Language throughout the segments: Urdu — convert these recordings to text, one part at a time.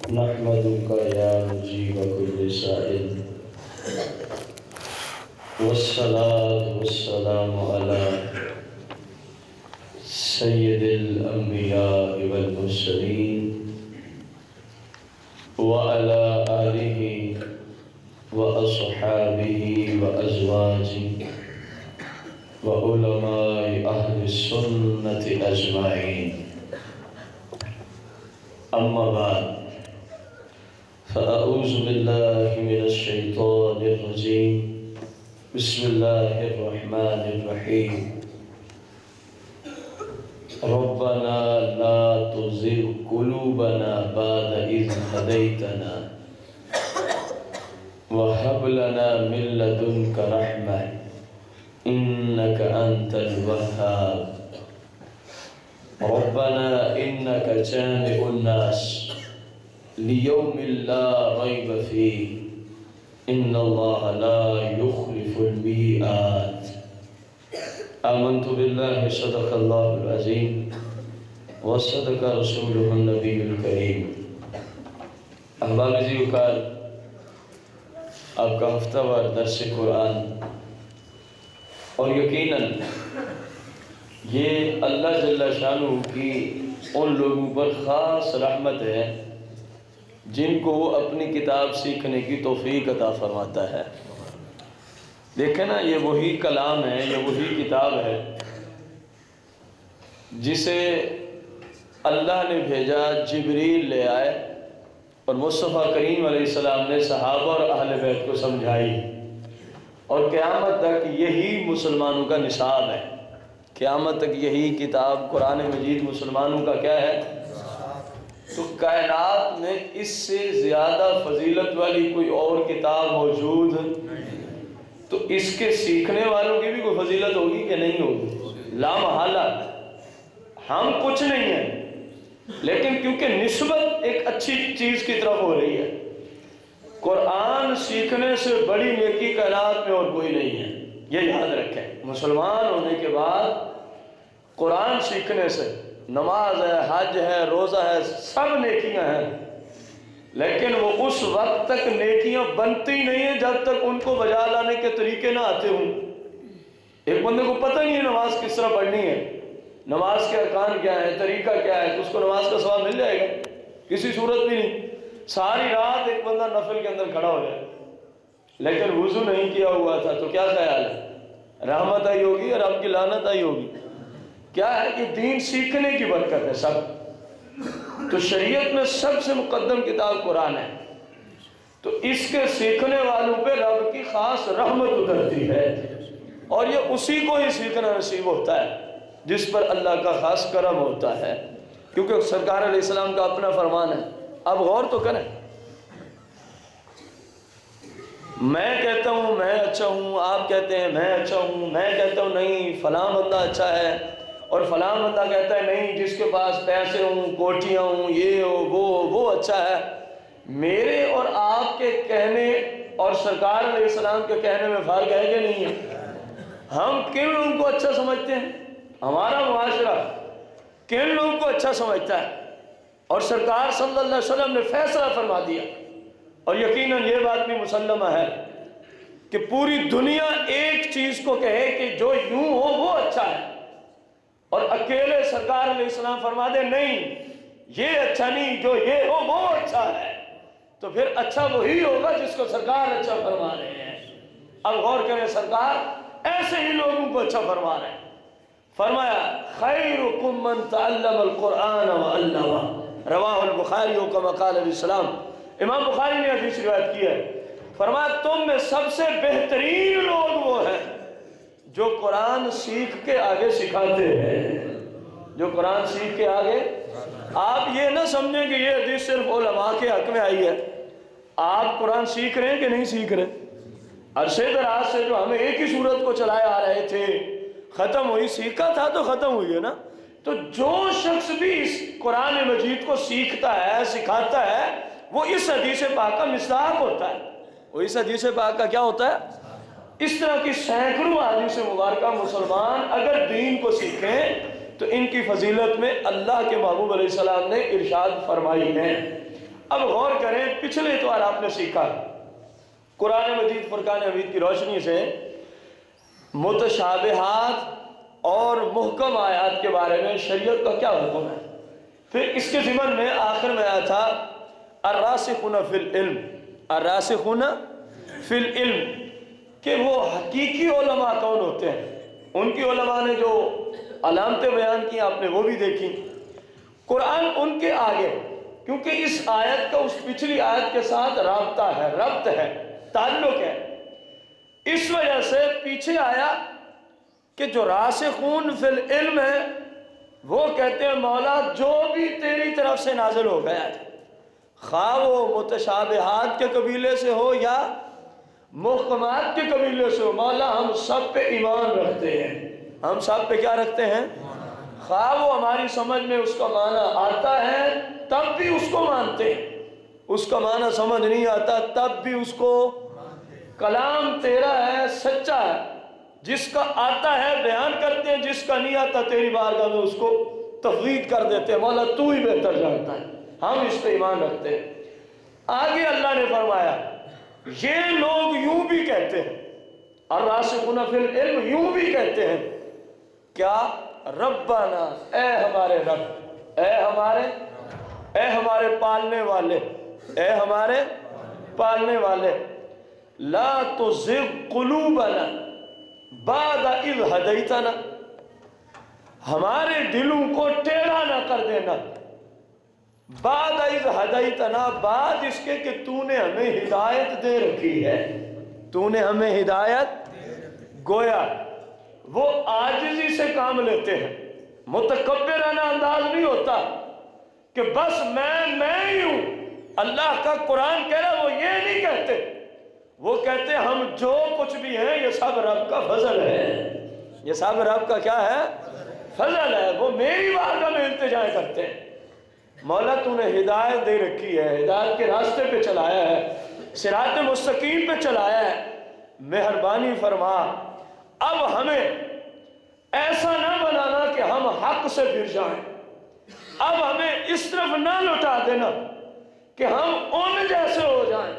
نحمدک یا مجیب کل سائل والصلاة والسلام علی سید الانبیاء والمرسلین وعلى آلہ وأصحابہ وأزواجہ وعلماء اہل السنة اجمعین اما بعد فأعوذ باللہ من الشیطان الرجیم بسم اللہ الرحمن الرحیم ربنا لا تزغ قلوبنا بعد إذ هديتنا وهب لنا من لدنك رحمة إنك أنت الوهاب ربنا إنك جامع الناس ليوم لا ريب فيه إن الله لا يخلف الميعاد آمنت بالله صدق الله العظيم وصدق رسوله النبي الكريم احباب عزیز وکال آپ کا ہفتہ وار درس قرآن اور یقیناً یہ اللہ جل شانہ کی ان لوگوں پر خاص رحمت ہے جن کو وہ اپنی کتاب سیکھنے کی توفیق عطا فرماتا ہے۔ دیکھیں نا، یہ وہی کلام ہے، یہ وہی کتاب ہے جسے اللہ نے بھیجا، جبریل لے آئے اور مصطفیٰ کریم علیہ السلام نے صحابہ اور اہل بیت کو سمجھائی، اور قیامت تک یہی مسلمانوں کا نصاب ہے۔ قیامت تک یہی کتاب قرآن مجید مسلمانوں کا کیا ہے؟ تو کائنات میں اس سے زیادہ فضیلت والی کوئی اور کتاب موجود تو اس کے سیکھنے والوں کی بھی کوئی فضیلت ہوگی کہ نہیں ہوگی؟ لا محالہ۔ ہم کچھ نہیں ہیں، لیکن کیونکہ نسبت ایک اچھی چیز کی طرف ہو رہی ہے، قرآن سیکھنے سے بڑی نیکی کائنات میں اور کوئی نہیں ہے، یہ یاد رکھیں۔ مسلمان ہونے کے بعد قرآن سیکھنے سے نماز ہے، حج ہے، روزہ ہے، سب نیکیاں ہیں، لیکن وہ اس وقت تک نیکیاں بنتی نہیں ہیں جب تک ان کو بجا لانے کے طریقے نہ آتے ہوں۔ ایک بندے کو پتہ نہیں ہے نماز کس طرح پڑھنی ہے، نماز کے ارکان کیا ہے، طریقہ کیا ہے، تو اس کو نماز کا ثواب مل جائے گا؟ کسی صورت بھی نہیں۔ ساری رات ایک بندہ نفل کے اندر کھڑا ہو جائے لیکن وضو نہیں کیا ہوا تھا تو کیا خیال ہے؟ رحمت آئی ہوگی اور رب کی لعنت آئی ہوگی؟ کیا ہے کہ دین سیکھنے کی برکت ہے سب۔ تو شریعت میں سب سے مقدم کتاب قرآن ہے، تو اس کے سیکھنے والوں پہ رب کی خاص رحمت اترتی ہے، اور یہ اسی کو ہی سیکھنا نصیب ہوتا ہے جس پر اللہ کا خاص کرم ہوتا ہے، کیونکہ سرکار علیہ السلام کا اپنا فرمان ہے۔ اب غور تو کریں، میں کہتا ہوں میں اچھا ہوں، آپ کہتے ہیں میں اچھا ہوں، میں کہتا ہوں نہیں فلاں بندہ اچھا ہے، اور فلاں بندہ کہتا ہے نہیں جس کے پاس پیسے ہوں، کوٹیاں ہوں، یہ ہو وہ اچھا ہے۔ میرے اور آپ کے کہنے اور سرکار علیہ السلام کے کہنے میں فرق ہے کہ نہیں ہے؟ ہم کن لوگوں کو اچھا سمجھتے ہیں؟ ہمارا معاشرہ کن لوگوں کو اچھا سمجھتا ہے؟ اور سرکار صلی اللہ علیہ وسلم نے فیصلہ فرما دیا، اور یقیناً یہ بات بھی مسلمہ ہے کہ پوری دنیا ایک چیز کو کہے کہ جو یوں ہو وہ اچھا ہے، اور اکیلے سرکار علیہ السلام فرما دے نہیں یہ اچھا نہیں، جو یہ ہو وہ اچھا ہے، تو پھر اچھا وہی ہوگا جس کو سرکار اچھا فرما رہے ہیں۔ اب غور کریں، سرکار ایسے ہی لوگوں کو اچھا فرما رہے ہیں۔ فرمایا خیرکم من تعلم القرآن وعلمہ، رواہ البخاری کما قال علیہ السلام۔ امام بخاری نے حدیث روایت کی ہے، فرمایا تم میں سب سے بہترین لوگ وہ ہیں جو قرآن سیکھ کے آگے سکھاتے ہیں، جو قرآن سیکھ کے آگے۔ آپ یہ نہ سمجھیں کہ یہ حدیث صرف علماء کے حق میں آئی ہے۔ آپ قرآن سیکھ رہے ہیں کہ نہیں سیکھ رہے؟ عرصے دراز سے جو ہمیں ایک ہی صورت کو چلائے آ رہے تھے، ختم ہوئی، سیکھا تھا تو ختم ہوئی ہے نا۔ تو جو شخص بھی اس قرآن مجید کو سیکھتا ہے، سکھاتا ہے، وہ اس حدیث پاک کا مصداق ہوتا ہے، وہ اس حدیث پاک کا کیا ہوتا ہے؟ اس طرح کی سینکڑوں حدیث مبارکہ مسلمان اگر دین کو سیکھیں تو ان کی فضیلت میں اللہ کے محبوب علیہ السلام نے ارشاد فرمائی ہے۔ اب غور کریں، پچھلے اتوار آپ نے سیکھا قرآن مجید فرقان حمید کی روشنی سے متشابہات اور محکم آیات کے بارے میں شریعت کا کیا حکم ہے۔ پھر اس کے ضمن میں آخر میں آیا تھا الراسخون فی العلم، الراسخون فی العلم، کہ وہ حقیقی علماء کون ہوتے ہیں۔ ان کی علماء نے جو علامتیں بیان کی آپ نے وہ بھی دیکھی۔ قرآن ان کے آگے، کیونکہ اس آیت کا اس پچھلی آیت کے ساتھ رابطہ ہے، ربط ہے، تعلق ہے، اس وجہ سے پیچھے آیا کہ جو راسخون فی العلم ہے وہ کہتے ہیں مولا جو بھی تیری طرف سے نازل ہو گیا ہے، خواہ وہ متشابہات کے قبیلے سے ہو یا محکمات کے قبیلے سے ہو، مولا ہم سب پہ ایمان رکھتے ہیں، ہم سب پہ کیا رکھتے ہیں، خواہ وہ ہماری سمجھ میں اس کا معنی آتا ہے تب بھی اس کو مانتے ہیں، اس کا معنی سمجھ نہیں آتا تب بھی اس کو، کلام تیرا ہے، سچا ہے، جس کا آتا ہے بیان کرتے ہیں، جس کا نہیں آتا تیری بارگاہ میں اس کو تفویض کر دیتے ہیں، مولا تو ہی بہتر جانتا ہے، ہم اس پہ ایمان رکھتے ہیں۔ آگے اللہ نے فرمایا یہ لوگ یوں بھی کہتے ہیں، الراسخون فی العلم یوں بھی کہتے ہیں، کیا ربنا، اے ہمارے رب، اے ہمارے پالنے والے، اے ہمارے پالنے والے، لا تزغ قلوبنا بعد اذ ہدیتنا، ہمارے دلوں کو ٹیڑھا نہ کر دینا، بعد اذ ہدیتنا، بعد اس کے کہ تو نے ہمیں ہدایت دے رکھی ہے، تو نے ہمیں ہدایت، گویا وہ عاجزی سے کام لیتے ہیں، متکبرانہ انداز نہیں ہوتا کہ بس میں ہی ہوں، اللہ کا قرآن کہہ رہا وہ یہ نہیں کہتے، وہ کہتے ہم جو کچھ بھی ہیں یہ سب رب کا فضل ہے، یہ سب رب کا کیا ہے، فضل ہے، وہ میری بارگاہ میں التجا کرتے ہیں، مولا تو نے ہدایت دے رکھی ہے، ہدایت کے راستے پہ چلایا ہے، صراط مستقیم پہ چلایا ہے، مہربانی فرما اب ہمیں ایسا نہ بنانا کہ ہم حق سے پھر جائیں، اب ہمیں اس طرف نہ لٹا دینا کہ ہم ان جیسے ہو جائیں،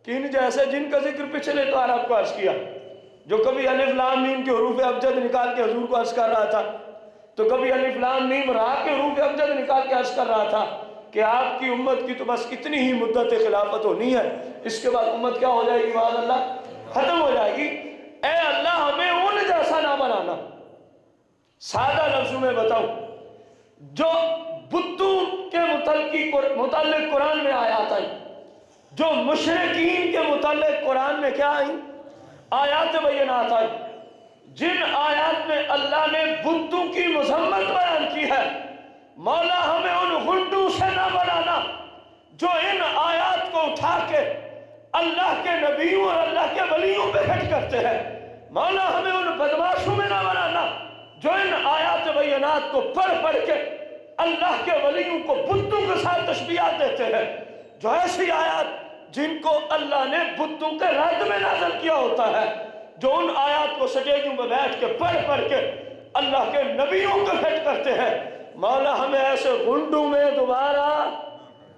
کن جیسے، جن کا ذکر پچھلے اتوار آپ کو عرض کیا، جو کبھی الف لام میم کے حروف ابجد نکال کے حضور کو عرض کر رہا تھا، تو کبھی الف لام میم را کے حروف ابجد نکال کے عرض کر رہا تھا کہ آپ کی امت کی تو بس اتنی ہی مدت خلافت ہونی ہے، اس کے بعد امت کیا ہو جائے گی، معاذ اللہ ختم ہو جائے گی۔ اے اللہ ہمیں ان جیسا نہ بنانا، سادہ لفظوں میں بتاؤں، جو بتوں کے متعلق قرآن میں آیات آئی، جو مشرکین کے متعلق قرآن میں کیا آئی، آیات بینات آئی، جن آیات میں اللہ نے بتوں کی مذمت بیان کی ہے، مولا ہمیں ان غنڈوں سے نہ بنانا جو ان آیات کو اٹھا کے اللہ کے نبیوں اور اللہ کے ولیوں پہ خرچ کرتے ہیں، مولا ہمیں ان بدماشوں میں نہ بنانا جو ان آیات بینات کو پڑھ کے اللہ کے ولیوں کو بتوں کے ساتھ تشبیہات دیتے ہیں، جو ایسی آیات جن کو اللہ نے بتوں کے رد میں نازل کیا ہوتا ہے، جو ان آیات کو سٹیجوں میں بیٹھ کے پڑھ کے اللہ کے نبیوں کو خرچ کرتے ہیں، مولا ہمیں ایسے غنڈوں میں دوبارہ،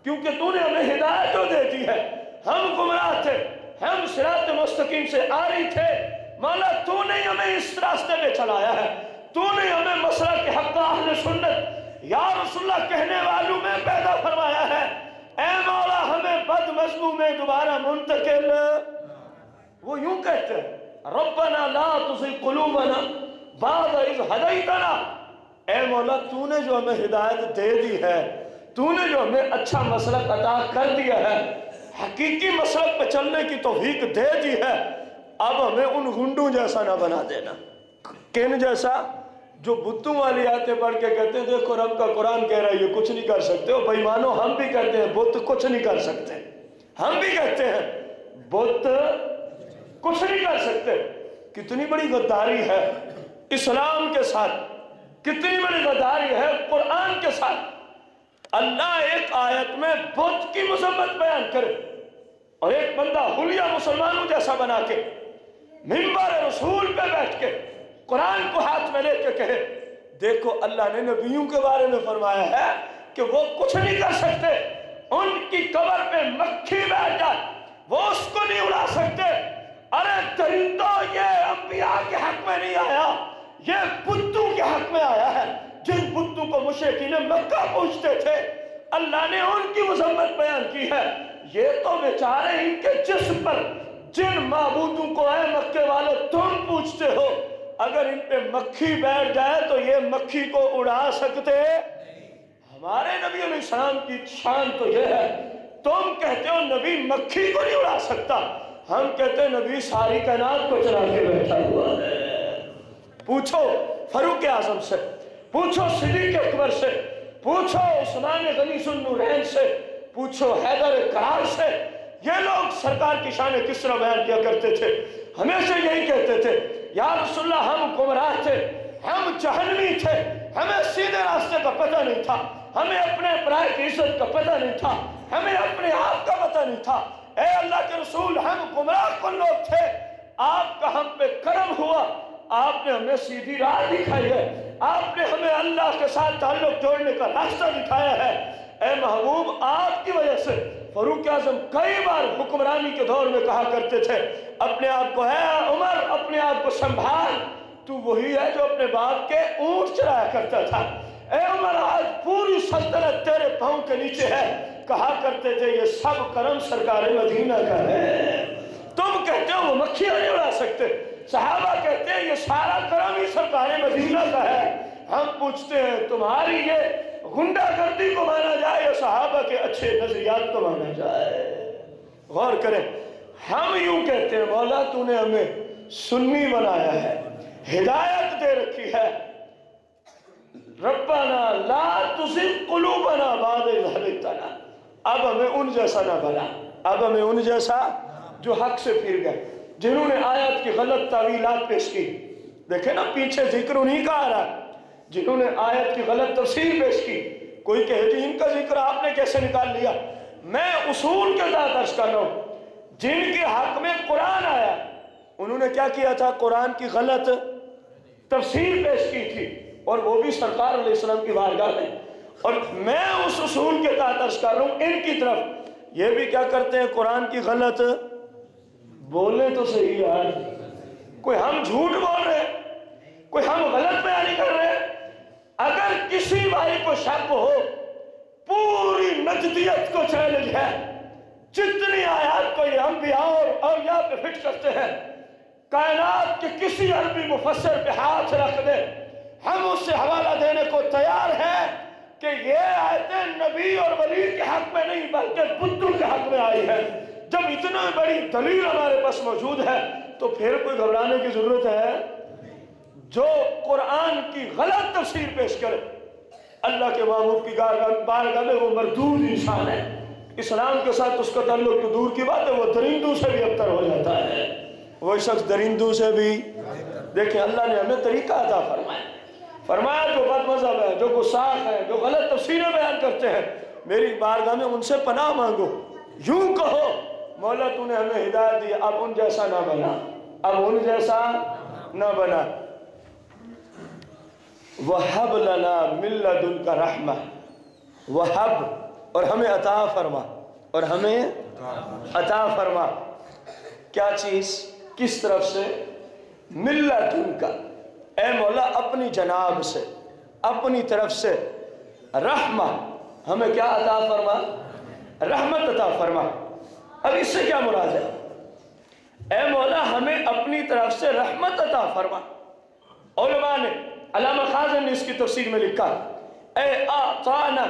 کیونکہ تو نے ہمیں ہدایت تو دے دی ہے، ہم گمراہ تھے، ہم صراط مستقیم سے آ رہی تھے، مولا تو نے ہمیں اس راستے میں چلایا ہے، تو نے ہمیں مسلک کے حق اہل سنت یا رسول اللہ کہنے والوں میں پیدا فرمایا ہے، اے مولا ہمیں بد مذموم میں دوبارہ منتقل، وہ یوں کہتے ہیں ربنا لا تزغ قلوبنا بعد اذ ہدیتنا، اے مولا تو نے جو ہمیں ہدایت دے دی ہے، تو نے جو ہمیں اچھا مسلک عطا کر دیا ہے، حقیقی مسلک پہ چلنے کی توفیق دے دی ہے، اب ہمیں ان غنڈوں جیسا نہ بنا دینا، کن جیسا، جو بتوں والی آیتیں پڑھ کے کہتے ہیں دیکھو رب کا قرآن کہہ رہا ہے یہ کچھ نہیں کر سکتے، اور بھائی مانو ہم بھی کہتے ہیں بت کچھ نہیں کر سکتے، ہم بھی کہتے ہیں بت کچھ نہیں کر سکتے، کتنی بڑی غداری ہے اسلام کے ساتھ، کتنی بڑی غداری ہے قرآن کے ساتھ، اللہ ایک آیت میں بت کی مذمت بیان کرے اور ایک بندہ حلیہ مسلمانوں جیسا بنا کے منبر رسول پہ بیٹھ کے قرآن کو ہاتھ میں لے کے کہے دیکھو اللہ نے نبیوں کے بارے میں فرمایا ہے کہ وہ کچھ نہیں کر سکتے، ان کی قبر پہ مکھی بیٹھ جائے وہ اس کو نہیں اڑا سکتے۔ ارے درندوں، یہ انبیاء کے حق میں نہیں آیا، یہ بتوں کے حق میں آیا ہے، جن بتوں کو مشرکین مکہ پوجتے تھے اللہ نے ان کی مذمت بیان کی ہے۔ یہ تو بیچارے ان کے جسم پر جن معبودوں کو اے مکے والے تم پوچھتے ہو، اگر ان پہ مکھی بیٹھ جائے تو یہ مکھی کو اڑا سکتے؟ ہمارے نبی علیہ السلام کی شان تو یہ ہے، تم کہتے ہو نبی مکھی کو نہیں اڑا سکتا، ہم کہتے ہیں نبی ساری کائنات کو چلا کے بیٹھا ہوا ہے۔ پوچھو فاروق اعظم سے، پوچھو صدیق اکبر سے، پوچھو عثمان غنی ذوالنورین سے، پوچھو حیدر کرار سے، یہ لوگ سرکار کی شان کس طرح بیان کیا کرتے تھے؟ ہمیشہ یہی کہتے تھے یا رسول اللہ ہم گمراہ تھے، ہم جہنمی تھے، ہمیں سیدھے راستے کا پتہ نہیں تھا، ہمیں اپنے برائے کی عزت کا پتہ نہیں تھا، ہمیں اپنے آپ کا پتہ نہیں تھا۔ اے اللہ کے رسول، ہم گمراہ کن لوگ تھے، آپ کا ہم پہ کرم ہوا، آپ نے ہمیں سیدھی راہ دکھائی ہے، آپ نے ہمیں اللہ کے ساتھ تعلق جوڑنے کا راستہ دکھایا ہے۔ اے محبوب، آپ کی وجہ سے فاروق اعظم کئی بار حکمرانی کے دور میں کہا کرتے تھے اپنے آپ کو، اے عمر اپنے آپ کو سنبھال، تو وہی ہے جو اپنے باپ کے اونٹ چرایا کرتا تھا۔ اے عمر، آج پوری سلطنت تیرے پاؤں کے نیچے ہے۔ کہا کرتے تھے یہ سب کرم سرکار مدینہ کا ہے۔ تم کہتے ہو وہ مکھیاں نہیں اڑا سکتے، صحابہ کہتے ہیں یہ سارا کرم ہی سرکار مدینہ کا ہے۔ ہم پوچھتے ہیں تمہاری یہ غنڈہ گردی کو مانا جائے یا صحابہ کے اچھے نظریات کو مانا جائے؟ غور کریں، ہم یوں کہتے ہیں مولا تو نے ہمیں سنی بنایا ہے، ہدایت دے رکھی ہے، ربنا لا تزغ قلوبنا بعد اذ ہدیتنا، اب ہمیں ان جیسا نہ بنا، اب ہمیں ان جیسا جو حق سے پھر گئے، جنہوں نے آیات کی غلط تعویلات پیش کی۔ دیکھیں نا پیچھے ذکر انہی کا آ رہا ہے جنہوں نے آیت کی غلط تفسیر پیش کی۔ کوئی کہے جی ان کا ذکر آپ نے کیسے نکال لیا؟ میں اصول کے تحت عرض کر رہا ہوں، جن کے حق میں قرآن آیا انہوں نے کیا کیا تھا؟ قرآن کی غلط تفسیر پیش کی تھی، اور وہ بھی سرکار علیہ السلام کی بارگاہ میں۔ اور میں اس اصول کے تحت عرض کر رہا ہوں ان کی طرف، یہ بھی کیا کرتے ہیں قرآن کی غلط، بولیں تو صحیح یار، کوئی ہم جھوٹ بول رہے ہیں، کوئی ہم غلط بیانی کر رہے ہیں؟ اگر کسی بھائی کو شک ہو، پوری نجدیت کو چیلنج ہے، جتنی آیات کو یہ انبیاء اور اولیاء پہ فٹ کرتے ہیں، کائنات کے کسی عربی مفسر پہ ہاتھ رکھ دے، ہم اس سے حوالہ دینے کو تیار ہیں کہ یہ آیتیں نبی اور ولی کے حق میں نہیں بلکہ بتوں کے حق میں آئی ہے۔ جب اتنا بڑی دلیل ہمارے پاس موجود ہے تو پھر کوئی گھبرانے کی ضرورت ہے؟ جو قرآن کی غلط تفسیر پیش کرے اللہ کے محبوب کی بارگاہ میں وہ مردود انسان ہے، اسلام کے ساتھ اس کا تعلق تو دور کی بات ہے، وہ درندوں سے بھی ابتر ہو جاتا ہے، وہ شخص درندوں سے بھی۔ دیکھیں اللہ نے ہمیں طریقہ عطا فرمایا جو بد مذہب ہے، جو گستاخ ہے، جو غلط تفسیریں بیان کرتے ہیں، میری بارگاہ میں ان سے پناہ مانگو، یوں کہو مولا تو نے ہمیں ہدایت دی، اب ان جیسا نہ بنا، اب ان جیسا نہ بنا۔ وَحَبْ لَنَا مِن لَدُنْكَ رَحْمَةً، وَحَبْ، اور ہمیں عطا فرما، اور ہمیں عطا فرما کیا چیز؟ کس طرف سے؟ مِن لَدُنْكَ، اے مولا اپنی جناب سے، اپنی طرف سے، رحمہ، ہمیں کیا عطا فرما؟ رحمت عطا فرما۔ اب اس سے کیا مراد ہے؟ اے مولا ہمیں اپنی طرف سے رحمت عطا فرما۔ علماء نے، علامہ خازن نے اس کی تفسیر میں لکھا، اے اعطانا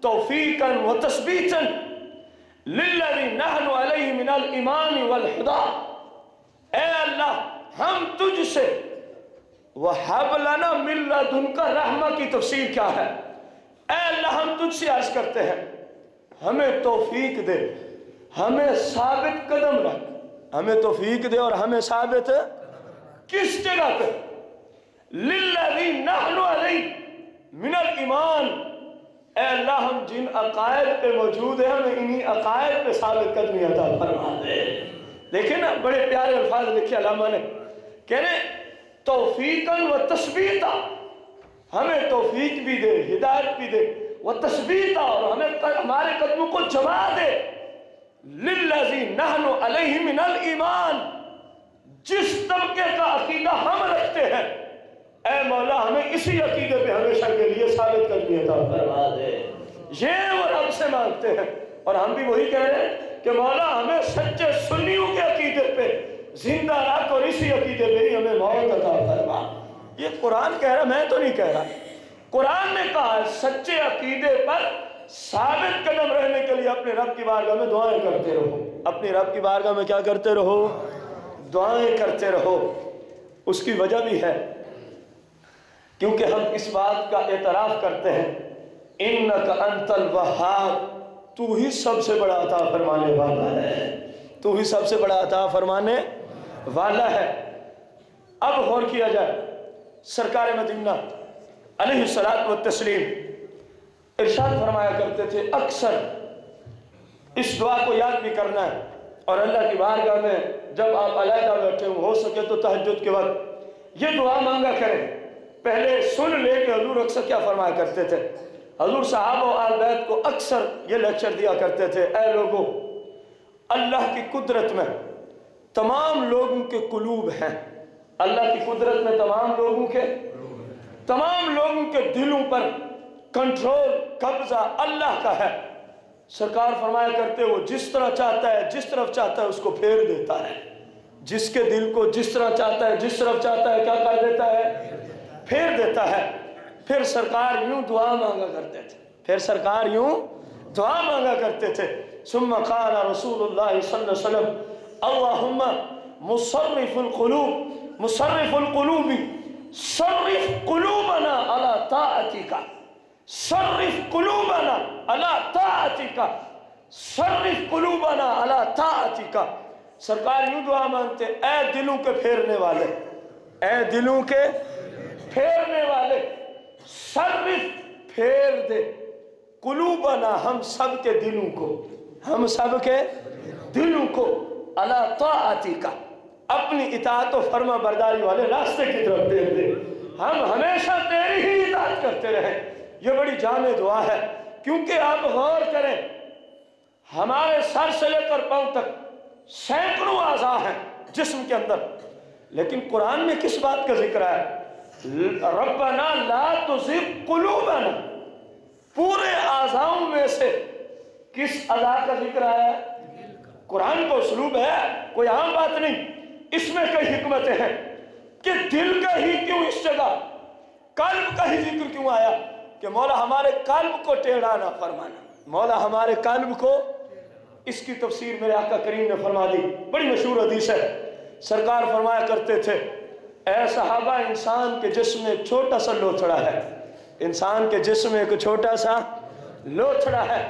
توفیقا و تثبیتا للذی نحن علیہ من الایمان والہدی، اے اللہ ہم تجھ سے، وَحَبْ لَنَا مِن لَدُنْكَ رحمہ کی تفسیر کیا ہے؟ اے اللہ ہم تجھ سے عرض کرتے ہیں ہمیں توفیق دے، ہمیں ثابت قدم رکھ، ہمیں توفیق دے اور ہمیں ثابت کس جگہ پہ؟ لِلَّذِي نَحْنُ عَلَيْهِ مِنَ الْإِيمَانِ، اے اللہ ہم جن عقائد پہ موجود ہیں ہمیں انہی عقائد پہ ثابت قدمی عطا فرما دے۔ دیکھیں نا بڑے پیارے الفاظ لکھے علامہ نے، کہہ رہے توفیقاً و تثبیتا، ہمیں توفیق بھی دے، ہدایت بھی دے، وہ تثبیت، اور ہمیں ہمارے قدموں کو جما دے للذی نحن علیہ من الایمان، جس طبقے کا عقیدہ ہم رکھتے ہیں، اے مولا ہمیں اسی عقیدے پہ ہمیشہ کے لیے ثابت کرنی عطا فرما دے۔ یہ وہ رب سے مانگتے ہیں، اور ہم بھی وہی کہہ رہے ہیں کہ مولا ہمیں سچے سنیوں کے عقیدے پہ زندہ رکھ، اور اسی عقیدے پہ ہی ہمیں موت عطا فرما۔ یہ قرآن کہہ رہا، میں تو نہیں کہہ رہا، قرآن نے کہا ہے سچے عقیدے پر ثابت قدم رہنے کے لیے اپنے رب کی بارگاہ میں دعائیں کرتے رہو۔ اپنی رب کی بارگاہ میں کیا کرتے رہو؟ دعائیں کرتے رہو۔ اس کی وجہ بھی ہے کیونکہ ہم اس بات کا اعتراف کرتے ہیں انک انت الوہاب، تو ہی سب سے بڑا عطا فرمانے والا ہے، تو ہی سب سے بڑا عطا فرمانے والا ہے۔ اب غور کیا جائے، سرکار مدینہ علیہ الصلوۃ والتسلیم ارشاد فرمایا کرتے تھے اکثر اس دعا کو یاد بھی کرنا ہے، اور اللہ کی بارگاہ میں جب آپ علیحدہ بیٹھے ہو سکے تو تہجد کے وقت یہ دعا مانگا کریں۔ پہلے سن لے کہ حضور اکثر کیا فرمایا کرتے تھے۔ حضور صحابہ و آل بیت کو اکثر یہ لیکچر دیا کرتے تھے، اے لوگوں، اللہ کی قدرت میں تمام لوگوں کے قلوب ہیں، اللہ کی قدرت میں تمام لوگوں کے دلوں پر کنٹرول، قبضہ اللہ کا ہے۔ سرکار فرمایا کرتے وہ جس طرح چاہتا ہے، جس طرف چاہتا ہے اس کو پھیر دیتا ہے، جس کے دل کو جس طرح چاہتا ہے، جس طرف چاہتا ہے کیا کر دیتا ہے؟ پھیر دیتا ہے۔ پھر سرکار یوں دعا مانگا کرتے تھے، پھر سرکار یوں دعا مانگا کرتے تھے، ثم قال رسول اللہ صلی اللہ علیہ وسلم اللہم مصرف القلوب صرف قلوبنا علی طاعتک، صرف قلوبنا علی طاعتک، صرف قلوبنا علی طاعتک۔ سرکار یوں دعا مانگتے، اے دلوں کے پھیرنے والے، اے دلوں کے پھیرنے والے، صرف پھیر دے قلوبنا، ہم سب کے دلوں کو، ہم سب کے دلوں کو علی طاعتک، اپنی اطاعت و فرما برداری والے راستے کی طرف پھیر دے، ہم ہمیشہ تیری ہی اطاعت کرتے رہیں۔ یہ بڑی جامع دعا ہے، کیونکہ آپ غور کریں ہمارے سر سے لے کر پاؤں تک سینکڑوں اعضاء ہیں جسم کے اندر، لیکن قرآن میں کس بات کا ذکر ہے؟ ربنا لا تزغ قلوبنا، پورے اعضاؤں میں سے کس اعضاء کا ذکر آیا ہے؟ قرآن کا اسلوب ہے، کوئی عام بات نہیں، اس میں کئی حکمتیں ہیں کہ دل کا ہی کیوں اس جگہ، قلب کا ہی ذکر کیوں آیا کہ مولا ہمارے قلب کو ٹیڑھا نہ فرمانا، مولا ہمارے قلب کو۔ اس کی تفسیر میرے آقا کریم نے فرما دی، بڑی مشہور حدیث ہے۔ سرکار فرمایا کرتے تھے اے صحابہ، انسان کے جسم میں ایک چھوٹا سا لوتھڑا ہے، انسان کے جسم میں ایک چھوٹا سا لوتھڑا ہے،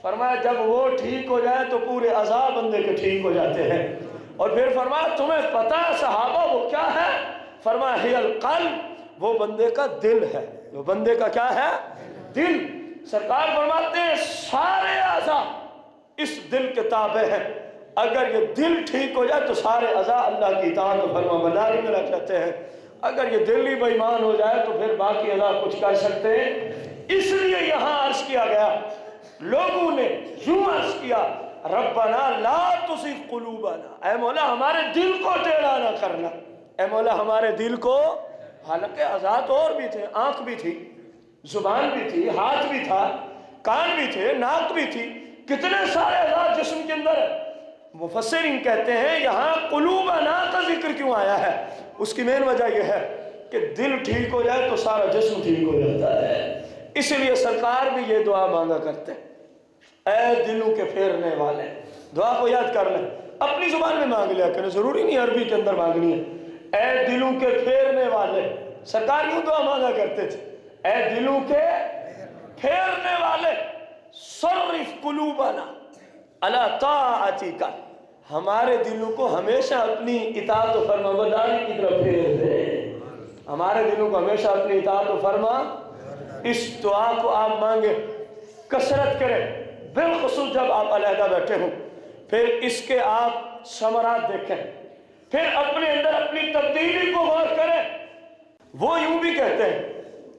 فرمایا جب وہ ٹھیک ہو جائے تو پورے اعضاء بندے کے ٹھیک ہو جاتے ہیں۔ اور پھر فرمایا تمہیں پتہ ہے صحابہ وہ کیا ہے؟ فرمایا ہی القلب، وہ بندے کا دل ہے، وہ بندے کا کیا ہے؟ دل۔ سرکار فرماتے ہیں سارے اعضاء اس دل کے تابع ہیں، اگر یہ دل ٹھیک ہو جائے تو سارے اعضاء اللہ کی اطاعت و فرما برداری میں لگ جاتے ہیں، اگر یہ دل ہی بے ایمان ہو جائے تو پھر باقی اعضاء کچھ کر سکتے ہیں۔ اس لیے یہاں عرض کیا گیا، لوگوں نے یوں عرض کیا ربنا لا تزغ قلوبنا، اے مولا ہمارے دل کو ٹیڑھا نہ کرنا، اے مولا ہمارے دل کو، حالانکہ اعضاء تو اور بھی تھے، آنکھ بھی تھی، زبان بھی تھی، ہاتھ بھی تھا، کان بھی تھے، ناک بھی تھی، کتنے سارے اعضاء جسم کے اندر ہے۔ مفسرین کہتے ہیں یہاں قلوبنا کا ذکر کیوں آیا ہے؟ اس کی مین وجہ یہ ہے کہ دل ٹھیک ہو جائے تو سارا جسم ٹھیک ہو جاتا ہے، اس لیے سرکار بھی یہ دعا مانگا کرتے ہیں، اے دلوں کے پھیرنے والے۔ دعا کو یاد کر لیں، اپنی زبان میں مانگ لیا کریں، ضروری نہیں عربی کے اندر مانگنی ہے۔ اے دلوں کے پھیرنے والے، سرکار یوں دعا مانگا کرتے تھے، اے دلوں کے پھیرنے والے، صرف قلوبنا علی طاعتک، ہمارے دلوں کو ہمیشہ اپنی اطاعت و فرما برداری کی طرف پھیر دے، ہمارے دلوں کو ہمیشہ اپنی اطاعت و فرما۔ اس دعا کو آپ مانگیں، کثرت کریں، بالخصوص جب آپ علیحدہ بیٹھے ہوں، پھر اس کے آپ ثمرات دیکھیں، پھر اپنے اندر اپنی تبدیلی کو غور کریں۔ وہ یوں بھی کہتے ہیں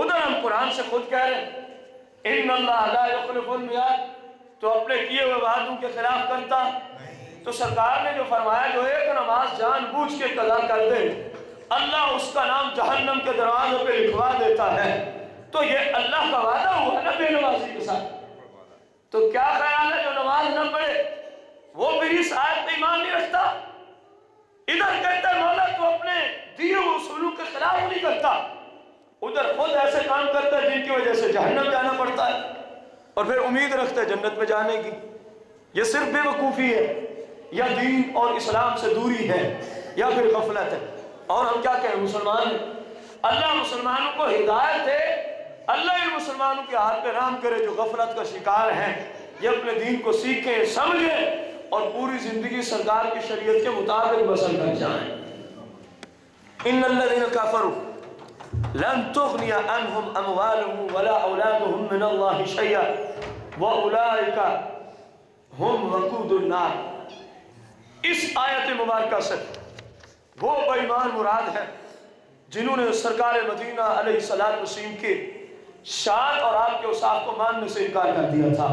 ادھر ہم قرآن سے خود کہہ رہے ہیں ان اللہ لا یخلف المیعاد، تو اپنے کیے ہوئے وعدوں کے خلاف کرتا۔ تو سرکار نے جو فرمایا جو ایک نماز جان بوجھ کے قضا کر دے اللہ اس کا نام جہنم کے دروازے پہ لکھوا دیتا ہے، تو یہ اللہ کا وعدہ ہوا نا بے نمازی کے ساتھ۔ تو کیا خیال ہے جو نماز نہ پڑھے وہ بھی اس آیت پہ ایمان نہیں رکھتا؟ ادھر کہتا ہے مولا تو اپنے دیے ہوئے اصولوں کے خلاف نہیں کرتا، ادھر خود ایسے کام کرتا ہے جن کی وجہ سے جہنم جانا پڑتا ہے اور پھر امید رکھتا ہے جنت میں جانے کی۔ یہ صرف بے وقوفی ہے یا دین اور اسلام سے دوری ہے یا پھر غفلت ہے۔ اور ہم کیا کہیں مسلمان ہیں، اللہ مسلمانوں کو ہدایت دے، اللہ ان مسلمانوں کے ہاتھ پہ رحم کرے جو غفلت کا شکار ہیں، یہ اپنے دین کو سیکھیں سمجھیں اور پوری زندگی سرکار کی شریعت کے مطابق بسر کر جائیں۔ ان الذين كفروا لن تغني عنهم اموالهم ولا اولادهم من الله شيئا واولئك هم وقود النار۔ اس آیت مبارکہ سے وہ بے ایمان مراد ہے جنہوں نے سرکار مدینہ علیہ الصلوۃ والسلام کے شان اور آپ کے اوصاف کو ماننے سے انکار کر دیا تھا۔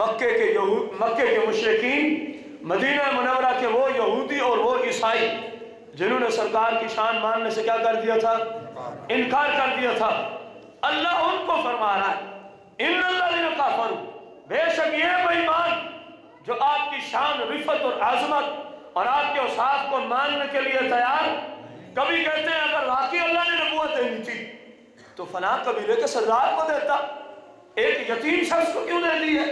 مکے کے مشرکین، مدینہ منورہ کے وہ یہودی اور وہ عیسائی جنہوں نے سرکار کی شان ماننے سے کیا کر دیا تھا؟ انکار کر دیا تھا۔ اللہ ان کو فرما رہا ہے ان الذین کفروا، بے شک یہ بے ایمان جو آپ کی شان، رفعت اور عظمت اور آپ کے اوصاف کو ماننے کے لیے تیار، کبھی کہتے ہیں اگر واقعی اللہ نے نبوت دینی تھی تو فلاں قبیلے کے سردار کو دیتا، ایک یتیم شخص کو کیوں دے دی ہے،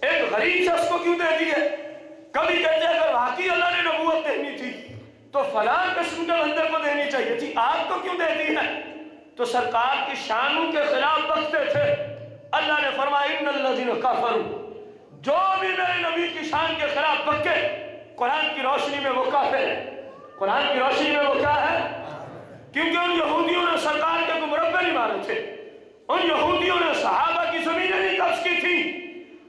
ایک غریب شخص کو کیوں دے دی ہے۔ کبھی کہتے ہیں اگر واقعی اللہ نے نبوت دینی تھی تو فلاں قسم کے بندے کو دینی چاہیے تھی، آپ کو کیوں دے دی ہے؟ تو سرکار کی شانوں کے خلاف بکتے تھے۔ اللہ نے فرمایا ان الذین کفروا، جو بھی میرے نبی کی شان کے خلاف بکے قرآن کی روشنی میں وہ کافر ہے۔ قرآن کی روشنی میں وہ کیا ہے؟ کیونکہ ان یہودیوں نے سرکار کے کو مربع نہیں مارے تھے، ان یہودیوں نے صحابہ کی زمینیں نہیں قبض کی تھی،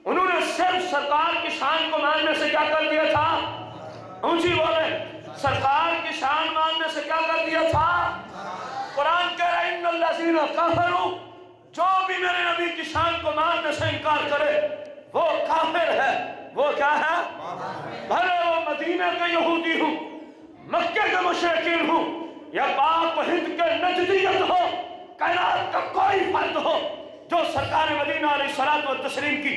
انہوں نے صرف سرکار کی شان کو ماننے سے کیا کر دیا تھا؟ اونچی بولیں، سرکار کی شان ماننے سے کیا کر دیا تھا؟ قرآن کہہ رہا ہے ان الذین کفروا، جو بھی میرے نبی کی شان کو ماننے سے انکار کرے وہ کافر ہے۔ وہ کیا ہے؟ بھلے وہ مدینہ کے یہودی ہوں، مکے کے مشرکین ہوں، یا پاک ہند کے نجدیت ہو، کائنات کا کوئی فرد ہو، جو سرکار مدینہ علیہ الصلوۃ والتسلیم کی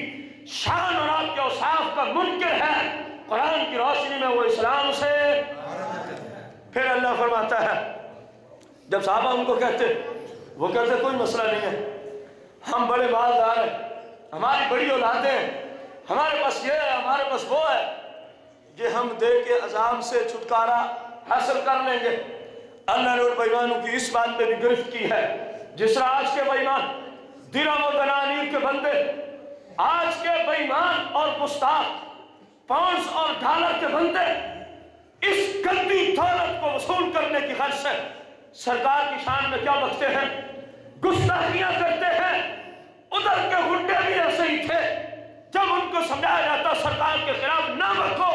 شان اور آپ کے اوصاف کا منکر ہے، قرآن کی روشنی میں وہ اسلام سے۔ پھر اللہ فرماتا ہے جب صحابہ ان کو کہتے، وہ کہتے کوئی مسئلہ نہیں ہے، ہم بڑے مالدار ہیں، ہماری بڑی اولادیں ہیں، ہمارے پاس یہ ہے، ہمارے پاس وہ ہے، یہ ہم دے کے عذاب سے چھٹکارا حاصل کر لیں گے۔ اللہ نے ان بے ایمانوں کی اس بات پہ بھی گرفت کی ہے، جس طرح آج کے بے ایمان درہم و دنانیر کے بندے، آج کے بے ایمان اور گستاخ پاؤنڈز اور ڈالر کے بندے اس گندی دولت کو وصول کرنے کی غرض سے سرکار کی شان میں کیا بکتے ہیں؟ گستاخیاں کرتے ہیں۔ ادھر کے غنڈے بھی ایسے ہی تھے، جب ان کو سمجھایا جاتا سرکار کے خلاف نہ بکو،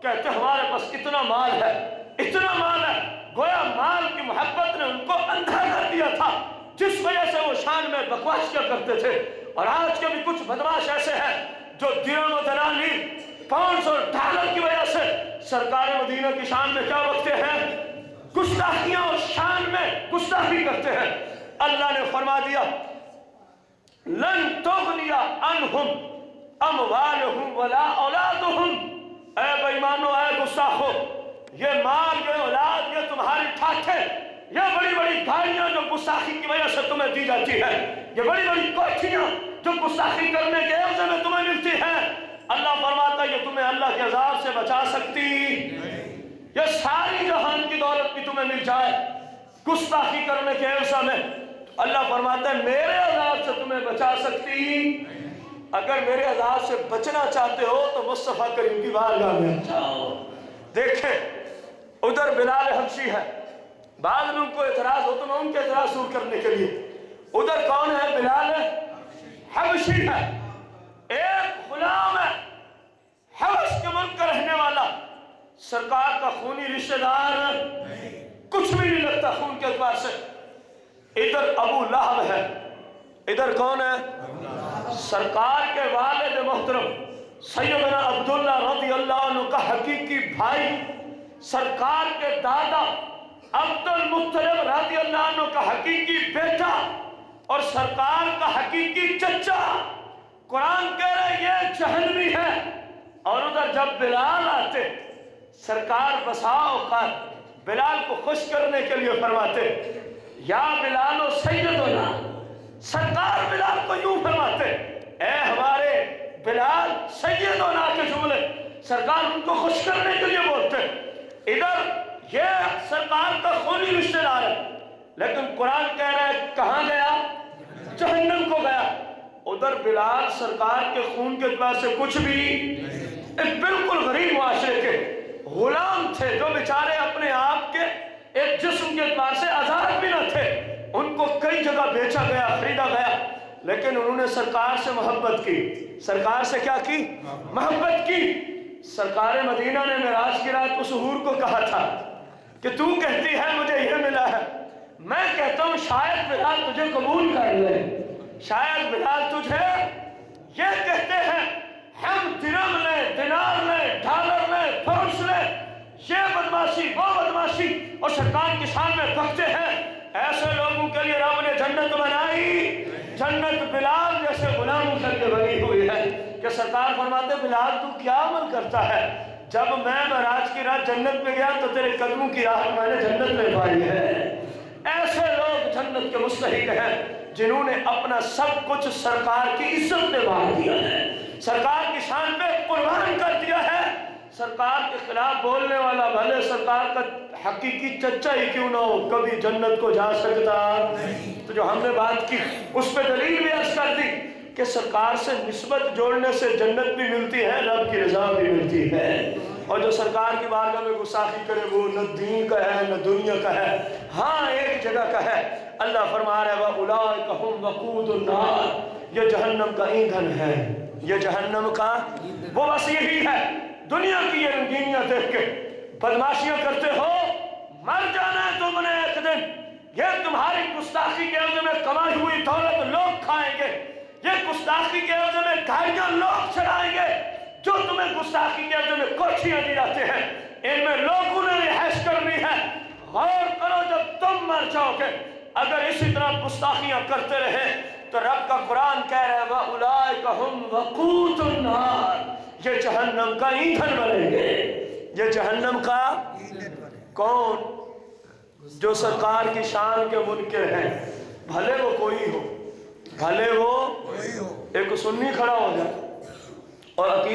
کہتے ہمارے پاس اتنا مال ہے، اتنا مال ہے، گویا مال کی محبت نے ان کو اندھا کر دیا تھا، جس وجہ سے وہ شان میں بکواس کیا کرتے تھے۔ اور آج کے بھی کچھ بدماش ایسے ہیں جو درہم و دنانیر، پاؤنڈز اور ڈالر کی وجہ سے سرکار مدینہ کی شان میں کیا بکتے ہیں؟ گستاخیاں اور شان میں گستاخی کرتے ہیں۔ اللہ نے فرما دیا لن تغنی عنہم اموالہم ولا اولادہم، اے بے ایمانو، اے گستاخو، یہ مال، یہ اولاد، یہ تمہاری ٹھاٹھیں، یہ بڑی بڑی گاڑیاں جو گستاخی کی وجہ سے تمہیں دی جاتی ہے، یہ بڑی بڑی کوٹھیاں جو گستاخی کرنے کے عوض میں تمہیں ملتی ہیں، اللہ فرماتا ہے یہ تمہیں اللہ کے عذاب سے بچا سکتی، یہ ساری جہان کی دولت بھی تمہیں مل جائے گستاخی کرنے کے عوض میں، اللہ فرماتا ہے میرے عذاب سے تمہیں بچا سکتی۔ اگر میرے عذاب سے بچنا چاہتے ہو تو مصطفیٰ کریم کی بارگاہ میں جاؤ۔ دیکھیں ادھر بلال حبشی ہے، بعض لوگ کو اعتراض ہو تو میں ان کے اعتراض دور کرنے کے لیے، ادھر کون ہے؟ بلال حبشی ہے، ایک غلام ہے، حبش کے ملک کا رہنے والا، سرکار کا خونی رشتہ دار، کچھ بھی نہیں لگتا خون کے اعتبار سے، ادھر ابو لہب ہے، ادھر کون ہے؟ سرکار کے والد محترم سیدنا عبداللہ رضی اللہ عنہ کا حقیقی بھائی، سرکار کے دادا عبد المطلب رضی اللہ عنہ کا حقیقی بیٹا اور سرکار کا حقیقی چچا، قرآن کہہ رہے یہ جہنمی ہے۔ اور ادھر جب بلال آتے، سرکار بسا اوقات بلال کو خوش کرنے کے لیے فرماتے یا بلال و سیدنا، سرکار بلال کو یوں فرماتے اے ہمارے بلال سیدنا کے جملے سرکار ان کو خوش کرنے کے لیے بولتے۔ ادھر یہ سرکار کا خونی رشتہ دار ہے، لیکن قرآن کہہ رہا ہے کہاں گیا؟ جہنم کو گیا۔ ادھر بلال سرکار کے خون کے اعتبار سے کچھ بھی، ایک بالکل غریب معاشرے کے غلام تھے جو بیچارے اپنے آپ کے ایک جسم کے اعتبار سے آزاد بھی نہ تھے، ان کو کئی جگہ بیچا گیا، خریدا گیا، لیکن انہوں نے سرکار سے محبت کی۔ سرکار سے کیا کی؟ محبت کی۔ سرکار مدینہ نے معراج کی رات اس حور کو کہا تھا کہ تو کہتی ہے مجھے یہ ملا ہے، میں کہتا ہوں شاید بلال تجھے قبول کر لے، شاید بلال تجھے یہ کہتے ہیں ہم درم لیں، دینار لیں، ڈالر لیں، فروش لیں، یہ بدماشی وہ بدماشی، اور سرکار کی شان میں بکتے ہیں۔ ایسے لوگوں کے لیے رب نے جنت بنائی، جنت بلال جیسے غلاموں کر کے بنی ہوئی ہے کہ سرکار فرماتے بلال تو کیا عمل کرتا ہے؟ جب میں معراج کی رات جنت میں گیا تو تیرے قدموں کی راحت میں نے جنت میں پائی ہے۔ ایسے لوگ جنت کے مستحق ہیں جنہوں نے اپنا سب کچھ سرکار کی عزت میں مار دیا ہے، سرکار کی شان پہ قربان کر دیا ہے۔ سرکار کے خلاف بولنے والا بھلے سرکار کا حقیقی چچا ہی کیوں نہ ہو کبھی جنت کو جا سکتا نہیں۔ تو جو ہم نے بات کی اس پہ دلیل بھی عرض کر دی کہ سرکار سے نسبت جوڑنے سے جنت بھی ملتی ہے، رب کی رضا بھی ملتی ہے، اور جو سرکار کی بارگاہ میں گستاخی کرے وہ نہ دین کا ہے نہ دنیا کا ہے، ہاں ایک جگہ کا ہے۔ اللہ فرما رہا ہے وَأُولَٰئِكَ هُمْ وَقُودُ النَّارِ، یہ جہنم کا ایندھن ہے، یہ جہنم کا وہ بس یہی ہے۔ دنیا کی یہ رنگینیاں دیکھ کے بدماشیاں کرتے ہو، مر جانا ہے تم نے ایک دن، یہ تمہاری گستاخی کے عوض میں کمائی ہوئی دولت لوگ کھائیں گے، یہ گستاخی کے عوض میں گاڑیاں لوگ چلائیں گے، جو تمہیں گستاخی کے عوض میں کوٹھیاں دی جاتے ہیں ان میں لوگوں نے رہائش کرنی ہے۔ غور کرو جب تم مر جاؤ گے اگر اسی طرح گستاخیاں کرتے رہے تو رب کا قرآن کہہ رہا ہے وَأُولَٰئِكَ هُمْ وَقُودُ النَّارِ، یہ جہنم کا ایندھن بنیں گے۔ یہ جہنم کا کون؟ جو سرکار کی شان کے منکر ہیں، بھلے وہ کوئی ہو، بھلے وہ ایک سنی کھڑا ہو جائے اور عقیدہ